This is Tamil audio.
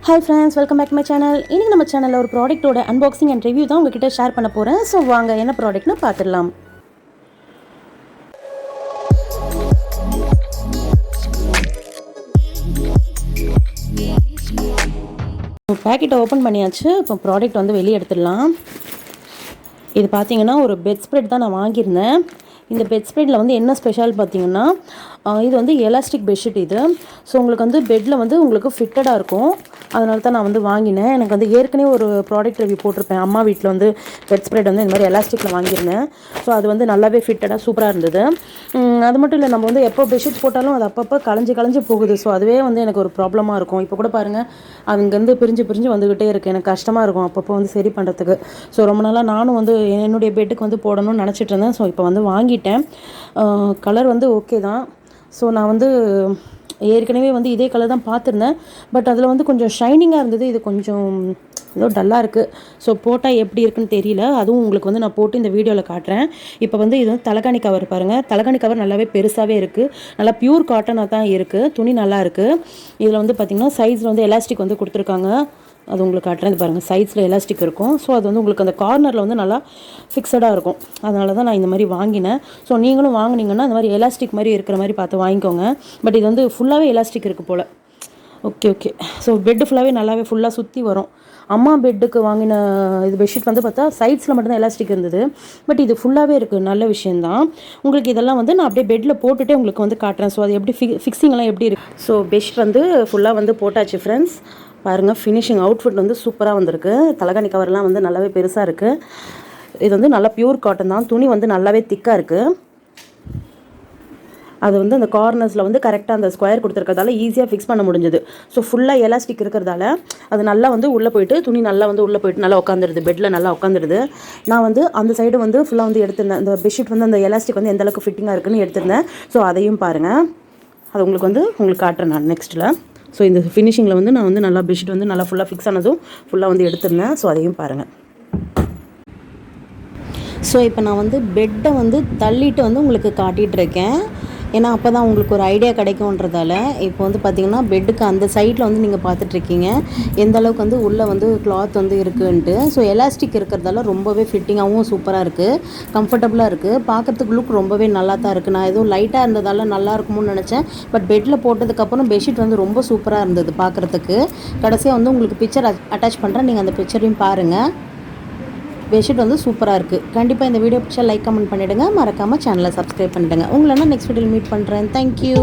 Hi friends, welcome back to my channel. இன்னைக்கு நம்ம சேனல்ல ஒரு ப்ராடக்ட்டோட அன்பாக்சிங் அண்ட் ரிவ்யூ தான் உங்ககிட்ட ஷேர் பண்ண போறேன். சோ வாங்க என்ன ப்ராடக்ட்னு பார்த்துடலாம். பாக்கெட்டை ஓப்பன் பண்ணியாச்சு. இப்போ ப்ராடக்ட் வந்து வெளியே எடுத்துடலாம். இது பார்த்தீங்கன்னா ஒரு பெட் ஸ்ப்ரெட் தான் நான் வாங்கியிருந்தேன். இந்த பெட் ஸ்ப்ரெட்டில் வந்து என்ன ஸ்பெஷல் பார்த்தீங்கன்னா இது வந்து எலாஸ்டிக் பெட்ஷீட் இது. ஸோ உங்களுக்கு வந்து பெட்டில் வந்து உங்களுக்கு ஃபிட்டடாக இருக்கும். அதனால தான் நான் வந்து வாங்கினேன். எனக்கு வந்து ஏற்கனவே ஒரு ப்ராடக்ட் ரிவ்யூ போட்டிருப்பேன். அம்மா வீட்டில் வந்து பெட் ஸ்ப்ரெட் வந்து இந்த மாதிரி எலாஸ்டிக்கில் வாங்கியிருந்தேன். ஸோ அது வந்து நல்லாவே ஃபிட்டடாக சூப்பராக இருந்தது. அது மட்டும் இல்லை, நம்ம வந்து எப்போ பெட்ஷீட் போட்டாலும் அது அப்பப்போ களைஞ்சு போகுது. ஸோ அதுவே வந்து எனக்கு ஒரு ப்ராப்ளமாக இருக்கும். இப்போ கூட பாருங்கள், அங்கேருந்து பிரிஞ்சு வந்துக்கிட்டே இருக்குது. எனக்கு கஷ்டமாக இருக்கும் அப்பப்போ வந்து சரி பண்ணுறதுக்கு. ஸோ ரொம்ப நாளாக நானும் வந்து என்னுடைய பெட்டுக்கு வந்து போடணும்னு நினச்சிட்டு இருந்தேன். ஸோ இப்போ வந்து வாங்கிட்டேன். கலர் வந்து ஓகே தான். ஸோ நான் வந்து ஏற்கனவே வந்து இதே கலர் தான் பார்த்துருந்தேன். பட் அதில் வந்து கொஞ்சம் ஷைனிங்காக இருந்தது. இது கொஞ்சம் ஏதோ டல்லாக இருக்குது. ஸோ போட்டால் எப்படி இருக்குன்னு தெரியல. அதுவும் உங்களுக்கு வந்து நான் போட்டு இந்த வீடியோவில் காட்டுறேன். இப்போ வந்து இது வந்து தலைகாணி கவர் பாருங்கள். தலைகாணி கவர் நல்லாவே பெருசாகவே இருக்குது. நல்லா பியூர் காட்டனாக தான் இருக்குது. துணி நல்லா இருக்குது. இதில் வந்து பார்த்திங்கன்னா சைஸில் வந்து எலாஸ்டிக் வந்து கொடுத்துருக்காங்க. அது உங்களுக்கு காட்டுறேன். இது பாருங்கள், சைட்ஸில் எலாஸ்டிக் இருக்கும். ஸோ அது வந்து உங்களுக்கு அந்த கார்னரில் வந்து நல்லா ஃபிக்ஸடாக இருக்கும். அதனால தான் நான் இந்த மாதிரி வாங்கினேன். ஸோ நீங்களும் வாங்கினீங்கன்னா இந்த மாதிரி எலாஸ்டிக் மாதிரி இருக்கிற மாதிரி பார்த்து வாங்கிக்கோங்க. பட் இது வந்து ஃபுல்லாகவே எலாஸ்டிக் இருக்குது போல். ஓகே. ஸோ பெட்டு ஃபுல்லாகவே நல்லாவே ஃபுல்லாக சுற்றி வரும். அம்மா பெட்டுக்கு வாங்கின இது பெட்ஷீட் வந்து பார்த்தா சைட்ஸில் மட்டும்தான் எலாஸ்டிக் இருந்தது. பட் இது ஃபுல்லாகவே இருக்குது. நல்ல விஷயந்தான். உங்களுக்கு இதெல்லாம் வந்து நான் அப்படியே பெட்டில் போட்டுகிட்டே உங்களுக்கு வந்து காட்டுறேன். ஸோ அது எப்படி ஃபிக்ஸிங்லாம் எப்படி இருக்குது. ஸோ பெட்ஷீட் வந்து ஃபுல்லாக வந்து போட்டாச்சு ஃப்ரெண்ட்ஸ். பாருங்கள், ஃபினிஷிங் அவுட்ஃபிட் வந்து சூப்பராக வந்திருக்கு. தலைகாணி கவர்லாம் வந்து நல்லாவே பெருசாக இருக்குது. இது வந்து நல்லா பியூர் காட்டன் தான். துணி வந்து நல்லாவே திக்காக இருக்குது. அது வந்து அந்த கார்னர்ஸில் வந்து கரெக்டாக அந்த ஸ்கொயர் கொடுத்துருக்கிறதால ஈஸியாக ஃபிக்ஸ் பண்ண முடிஞ்சது. ஸோ ஃபுல்லாக எலாஸ்டிக் இருக்கிறதால அது நல்லா வந்து உள்ளே போயிட்டு துணி நல்லா வந்து உள்ளே போயிட்டு நல்லா உட்காந்துருது. பெட்டில் நல்லா உட்காந்துருது. நான் வந்து அந்த சைடு வந்து ஃபுல்லாக வந்து எடுத்திருந்தேன். அந்த பெட்ஷீட் வந்து அந்த எலாஸ்டிக் வந்து எந்தளவுக்கு ஃபிட்டிங்காக இருக்குன்னு எடுத்திருந்தேன். ஸோ அதையும் பாருங்கள். அது உங்களுக்கு காட்டுறேன் நான் நெக்ஸ்ட்டில். ஸோ இந்த ஃபினிஷிங்கில் வந்து நான் வந்து நல்லா பெட்ஷீட் வந்து நல்லா ஃபுல்லாக ஃபிக்ஸ் ஆனதும் ஃபுல்லாக வந்து எடுத்துருந்தேன். ஸோ அதையும் பாருங்கள். ஸோ இப்போ நான் வந்து பெட்டை வந்து தள்ளிட்டு வந்து உங்களுக்கு காட்டிகிட்ருக்கேன். ஏன்னா அப்போ தான் உங்களுக்கு ஒரு ஐடியா கிடைக்கும்ன்றதால. இப்போ வந்து பார்த்திங்கன்னா பெட்டுக்கு அந்த சைடில் வந்து நீங்கள் பார்த்துட்ருக்கீங்க எந்த அளவுக்கு வந்து உள்ளே வந்து கிளாத் வந்து இருக்குன்ட்டு. ஸோ எலாஸ்டிக் இருக்கிறதால ரொம்பவே ஃபிட்டிங்காகவும் சூப்பராக இருக்குது. கம்ஃபர்டபுளாக இருக்குது. பார்க்குறதுக்கு லுக் ரொம்பவே நல்லா தான் இருக்குது. நான் எதுவும் லைட்டாக இருந்ததால நல்லா இருக்கும்னு நினச்சேன். பட் பெட்டில் போட்டதுக்கப்புறம் பெட்ஷீட் வந்து ரொம்ப சூப்பராக இருந்தது பார்க்குறதுக்கு. கடைசியாக வந்து உங்களுக்கு பிக்சர் அட்டாச் பண்ணுறேன். நீங்கள் அந்த பிக்சரையும் பாருங்கள். பெட்ஷீட் வந்து சூப்பராக இருக்குது. கண்டிப்பாக இந்த வீடியோ பிடிச்சா லைக் கமெண்ட் பண்ணிவிடுங்க. மறக்காமல் சேனலை சப்ஸ்கிரைப் பண்ணிவிடுங்க. உங்களை நான் நெக்ஸ்ட் வீடியோவில் மீட் பண்ணுறேன். தேங்க்யூ.